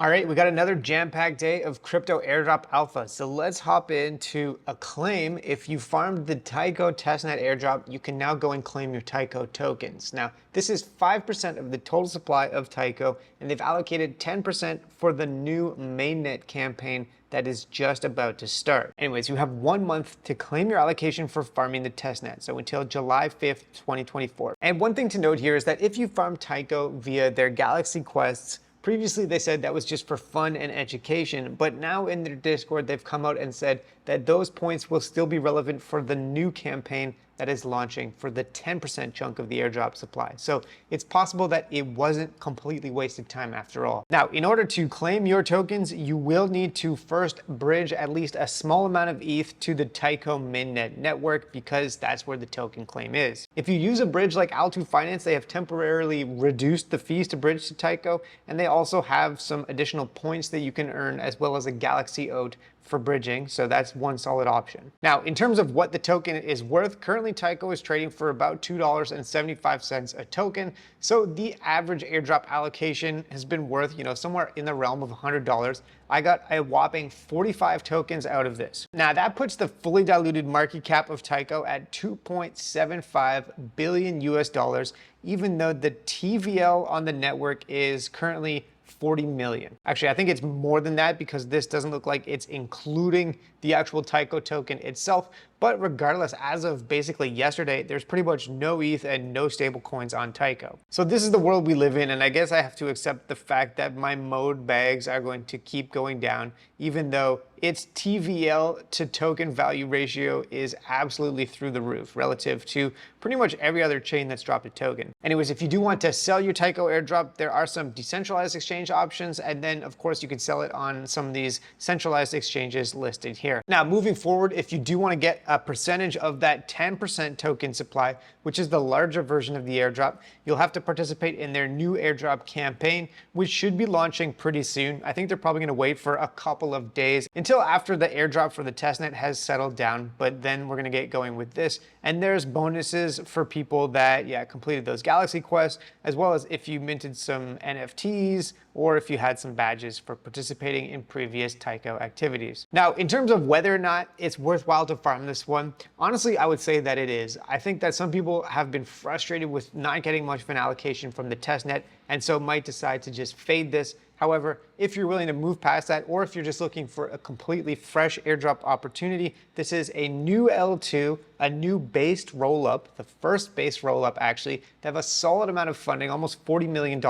All right, we got another jam-packed day of crypto airdrop alpha. So let's hop into a claim. If you farmed the TAIKO testnet airdrop, you can now go and claim your TAIKO tokens. Now, this is 5% of the total supply of TAIKO, and they've allocated 10% for the new mainnet campaign that is just about to start. Anyways, you have 1 month to claim your allocation for farming the testnet, so until July 5th, 2024. And one thing to note here is that if you farm TAIKO via their Galaxy quests, previously, they said that was just for fun and education, but now in their Discord, they've come out and said that those points will still be relevant for the new campaign that is launching for the 10% chunk of the airdrop supply. So it's possible that it wasn't completely wasted time after all. Now, in order to claim your tokens, you will need to first bridge at least a small amount of ETH to the TAIKO mainnet network because that's where the token claim is. If you use a bridge like Altu Finance, they have temporarily reduced the fees to bridge to TAIKO, and they also have some additional points that you can earn as well as a Galaxy Oat for bridging, so that's one solid option. Now, in terms of what the token is worth, currently TAIKO is trading for about $2.75 a token, so the average airdrop allocation has been worth, somewhere in the realm of $100. I got a whopping 45 tokens out of this. Now, that puts the fully diluted market cap of TAIKO at $2.75 billion US, even though the TVL on the network is currently 40 million. Actually, I think it's more than that because this doesn't look like it's including the actual TAIKO token itself. But regardless, as of basically yesterday, there's pretty much no ETH and no stable coins on TAIKO. So this is the world we live in, and I guess I have to accept the fact that my mode bags are going to keep going down, even though its TVL to token value ratio is absolutely through the roof relative to pretty much every other chain that's dropped a token. Anyways, if you do want to sell your TAIKO airdrop, there are some decentralized exchange options, and then of course you can sell it on some of these centralized exchanges listed here. Now, moving forward, if you do want to get a percentage of that 10% token supply, which is the larger version of the airdrop, you'll have to participate in their new airdrop campaign, which should be launching pretty soon. I think they're probably going to wait for a couple of days until after the airdrop for the testnet has settled down, but then we're going to get going with this. And there's bonuses for people that, completed those Galaxy quests, as well as if you minted some NFTs or if you had some badges for participating in previous TAIKO activities. Now, in terms of whether or not it's worthwhile to farm this one, honestly, I would say that it is. I think that some people have been frustrated with not getting much of an allocation from the testnet, and so might decide to just fade this. However, if you're willing to move past that, or if you're just looking for a completely fresh airdrop opportunity, this is a new L2, a new based rollup, the first base rollup actually. They have a solid amount of funding, almost $40 million,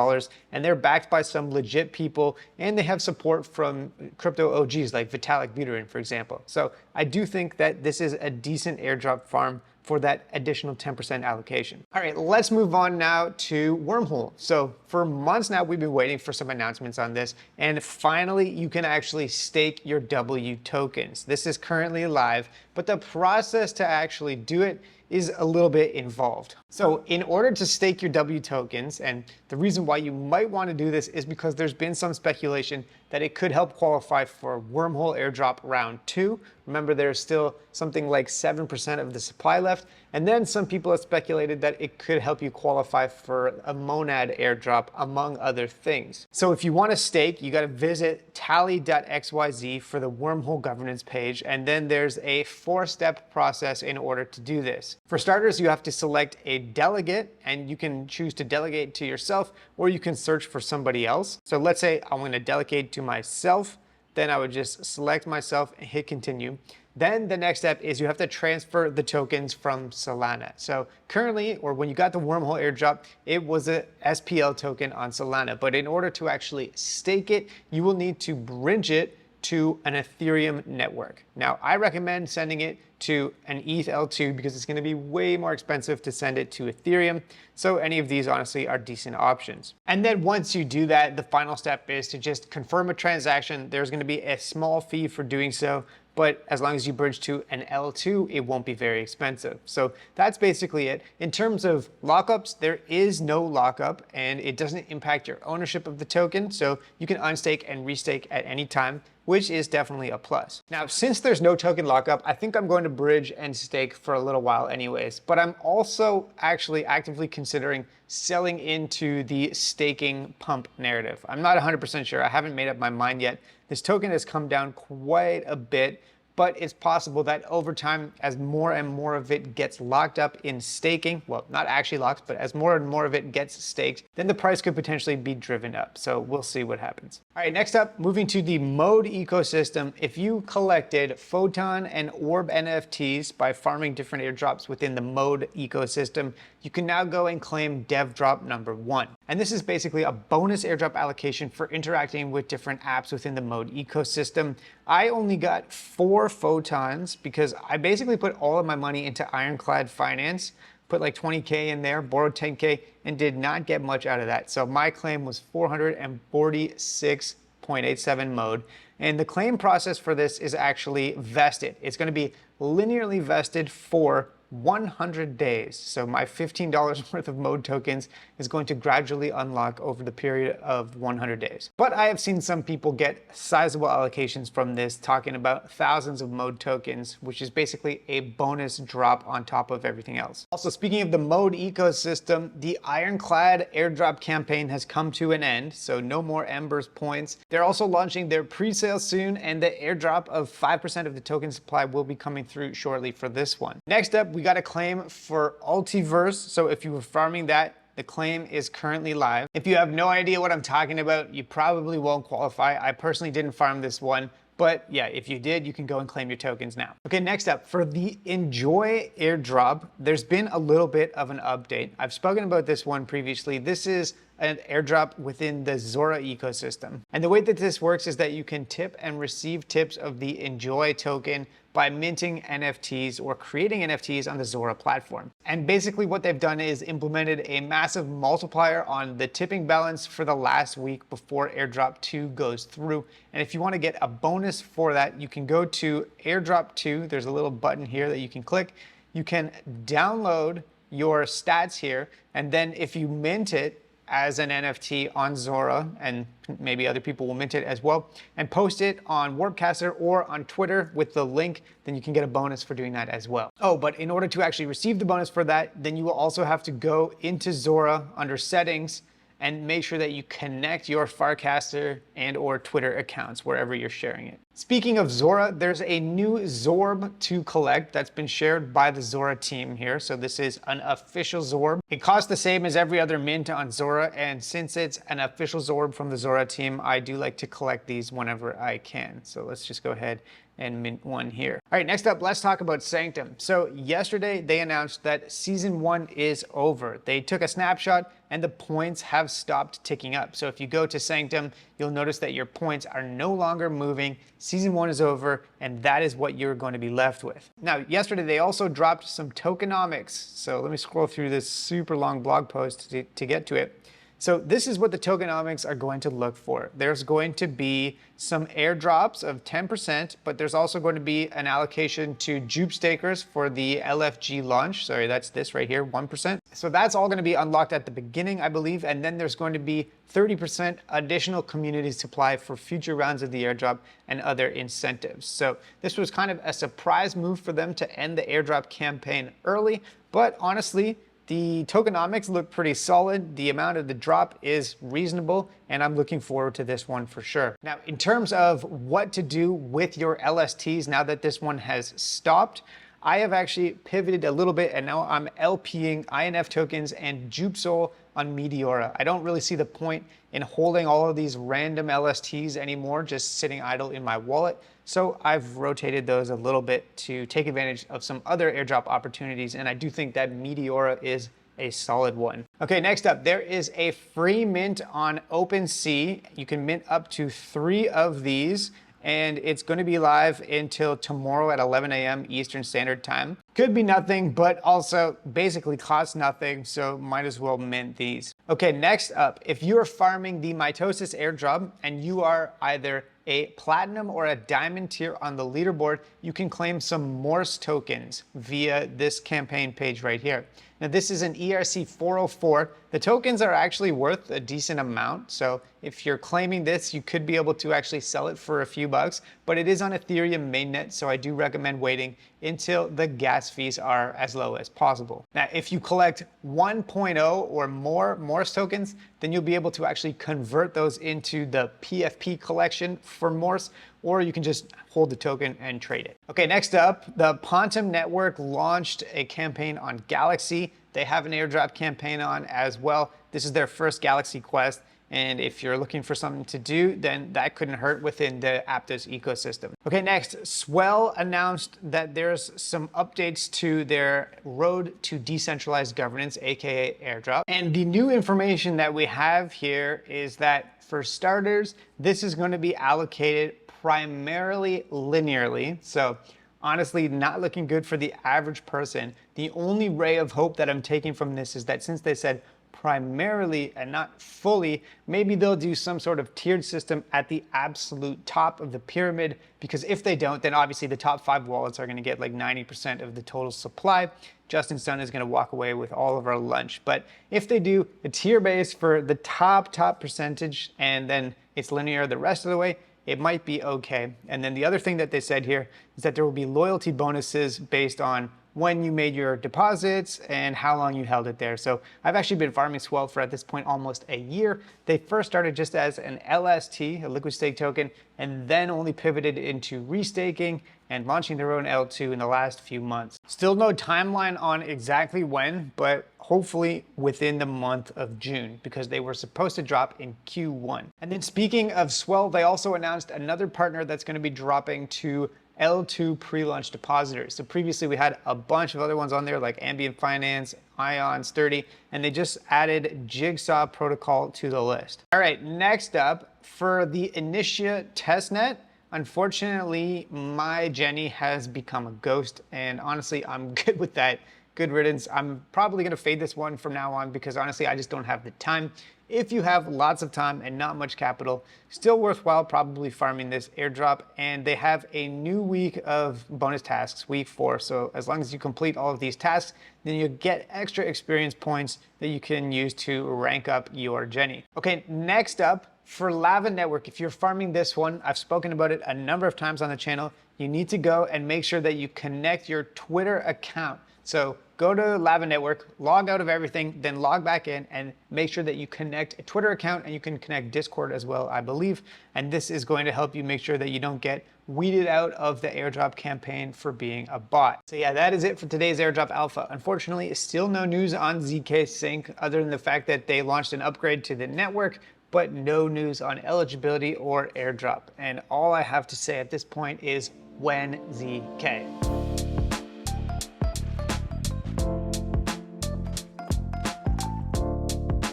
and they're backed by some legit people, and they have support from crypto OGs like Vitalik Buterin, for example. So I do think that this is a decent airdrop farm for that additional 10% allocation. All right, let's move on now to Wormhole. So for months now, we've been waiting for some announcements on this, and finally you can actually stake your W tokens. This is currently live, but the process to actually do it is a little bit involved. So in order to stake your W tokens, and the reason why you might want to do this is because there's been some speculation that it could help qualify for Wormhole airdrop round 2. Remember, there's still something like 7% of the supply left. And then some people have speculated that it could help you qualify for a Monad airdrop, among other things. So if you want to stake, you got to visit tally.xyz for the Wormhole governance page. And then there's a 4-step process in order to do this. For starters, you have to select a delegate, and you can choose to delegate to yourself, or you can search for somebody else. So let's say I'm going to delegate to myself. Then I would just select myself and hit continue. Then the next step is you have to transfer the tokens from Solana. So currently, or when you got the Wormhole airdrop, it was a SPL token on Solana. But in order to actually stake it, you will need to bridge it to an Ethereum network. Now, I recommend sending it to an ETH L2 because it's going to be way more expensive to send it to Ethereum. So any of these honestly are decent options. And then once you do that, the final step is to just confirm a transaction. There's going to be a small fee for doing so, but as long as you bridge to an L2, it won't be very expensive. So that's basically it. In terms of lockups, there is no lockup, and it doesn't impact your ownership of the token. So you can unstake and restake at any time. which is definitely a plus. Now, since there's no token lockup, I think I'm going to bridge and stake for a little while anyways, but I'm also actually actively considering selling into the staking pump narrative. I'm not 100% sure. I haven't made up my mind yet. This token has come down quite a bit, but it's possible that over time, as more and more of it gets locked up in staking, well, not actually locked, but as more and more of it gets staked, then the price could potentially be driven up. So we'll see what happens. All right, next up, moving to the mode ecosystem. If you collected Photon and Orb NFTs by farming different airdrops within the mode ecosystem, you can now go and claim dev drop number 1. And this is basically a bonus airdrop allocation for interacting with different apps within the mode ecosystem. I only got 4 photons because I basically put all of my money into Ironclad Finance, put like 20K in there, borrowed 10K, and did not get much out of that. So my claim was 446.87 mode. And the claim process for this is actually vested. It's going to be linearly vested for 100 days. So my $15 worth of mode tokens is going to gradually unlock over the period of 100 days. But I have seen some people get sizable allocations from this, talking about thousands of mode tokens, which is basically a bonus drop on top of everything else. Also, speaking of the mode ecosystem, the Ironclad airdrop campaign has come to an end, so no more Embers points. They're also launching their pre-sale soon, and the airdrop of 5% of the token supply will be coming through shortly for this one. Next up, we got a claim for Ultiverse. So if you were farming that, the claim is currently live. If you have no idea what I'm talking about, you probably won't qualify. I personally didn't farm this one, but yeah, if you did, you can go and claim your tokens now. Okay, next up, for the Enjoy airdrop, there's been a little bit of an update. I've spoken about this one previously. This is an airdrop within the Zora ecosystem. And the way that this works is that you can tip and receive tips of the Enjoy token by minting NFTs or creating NFTs on the Zora platform. And basically what they've done is implemented a massive multiplier on the tipping balance for the last week before airdrop 2 goes through. And if you want to get a bonus for that, you can go to airdrop 2. There's a little button here that you can click. You can download your stats here, and then if you mint it as an NFT on Zora, and maybe other people will mint it as well, and post it on Warpcaster or on Twitter with the link, then you can get a bonus for doing that as well. Oh, but in order to actually receive the bonus for that, then you will also have to go into Zora under settings and make sure that you connect your Farcaster and or Twitter accounts wherever you're sharing it. Speaking of Zora, there's a new Zorb to collect that's been shared by the Zora team here. So this is an official Zorb. It costs the same as every other mint on Zora, and since it's an official Zorb from the Zora team, I do like to collect these whenever I can. So let's just go ahead and mint one here. All right, next up, let's talk about Sanctum. So yesterday they announced that season 1 is over. They took a snapshot and the points have stopped ticking up. So if you go to Sanctum, you'll notice that your points are no longer moving. Season 1 is over, and that is what you're going to be left with. Now, yesterday they also dropped some tokenomics. So let me scroll through this super long blog post to get to it. So this is what the tokenomics are going to look for. There's going to be some airdrops of 10%, but there's also going to be an allocation to Jupe stakers for the LFG launch. Sorry, that's this right here, 1%. So that's all going to be unlocked at the beginning, I believe. And then there's going to be 30% additional community supply for future rounds of the airdrop and other incentives. So this was kind of a surprise move for them to end the airdrop campaign early, but honestly, the tokenomics look pretty solid. The amount of the drop is reasonable, and I'm looking forward to this one for sure. Now, in terms of what to do with your LSTs now that this one has stopped, I have actually pivoted a little bit, and now I'm LPing INF tokens and Jupe Soul on Meteora. I don't really see the point in holding all of these random LSTs anymore, just sitting idle in my wallet. So I've rotated those a little bit to take advantage of some other airdrop opportunities, and I do think that Meteora is a solid one. Okay, next up, there is a free mint on OpenSea. You can mint up to 3 of these, and it's going to be live until tomorrow at 11 a.m. Eastern Standard Time. Could be nothing, but also basically costs nothing, so might as well mint these. Okay, next up, if you're farming the mitosis airdrop and you are either a platinum or a diamond tier on the leaderboard, you can claim some MORSE tokens via this campaign page right here. Now this is an ERC 404. The tokens are actually worth a decent amount, so if you're claiming this, you could be able to actually sell it for a few bucks, but it is on Ethereum mainnet, so I do recommend waiting until the gas fees are as low as possible. Now, if you collect 1.0 or more MORSE tokens, then you'll be able to actually convert those into the PFP collection for MORSE, or you can just hold the token and trade it. Okay, next up, the Pontum Network launched a campaign on Galaxy. They have an airdrop campaign on as well. This is their first Galaxy quest. And if you're looking for something to do, then that couldn't hurt within the Aptos ecosystem. Okay, next, Swell announced that there's some updates to their road to decentralized governance, aka airdrop. And the new information that we have here is that for starters, this is going to be allocated primarily linearly. So honestly, not looking good for the average person. The only ray of hope that I'm taking from this is that since they said primarily and not fully, maybe they'll do some sort of tiered system at the absolute top of the pyramid, because if they don't, then obviously the top 5 wallets are going to get like 90% of the total supply. Justin Sun is going to walk away with all of our lunch. But if they do a tier base for the top percentage and then it's linear the rest of the way, it might be okay. And then the other thing that they said here is that there will be loyalty bonuses based on when you made your deposits and how long you held it there. So I've actually been farming Swell for at this point almost a year. They first started just as an LST, a liquid stake token, and then only pivoted into restaking and launching their own L2 in the last few months. Still no timeline on exactly when, but hopefully within the month of June, because they were supposed to drop in Q1. And then speaking of Swell, they also announced another partner that's going to be dropping to L2 pre-launch depositors. So previously we had a bunch of other ones on there like Ambient Finance, Ion, Sturdy, and they just added Jigsaw Protocol to the list. All right, next up, for the Initia testnet, unfortunately, my Jenny has become a ghost, and honestly, I'm good with that. Good riddance. I'm probably going to fade this one from now on because honestly, I just don't have the time. If you have lots of time and not much capital, still worthwhile probably farming this airdrop. And they have a new week of bonus tasks, week 4. So as long as you complete all of these tasks, then you get extra experience points that you can use to rank up your Jenny. Okay, next up, for Lava Network, if you're farming this one, I've spoken about it a number of times on the channel, you need to go and make sure that you connect your Twitter account. So go to Lava Network, log out of everything, then log back in and make sure that you connect a Twitter account, and you can connect Discord as well, I believe. And this is going to help you make sure that you don't get weeded out of the airdrop campaign for being a bot. So yeah, that is it for today's airdrop alpha. Unfortunately, still no news on ZK Sync other than the fact that they launched an upgrade to the network, but no news on eligibility or airdrop. And all I have to say at this point is when ZK.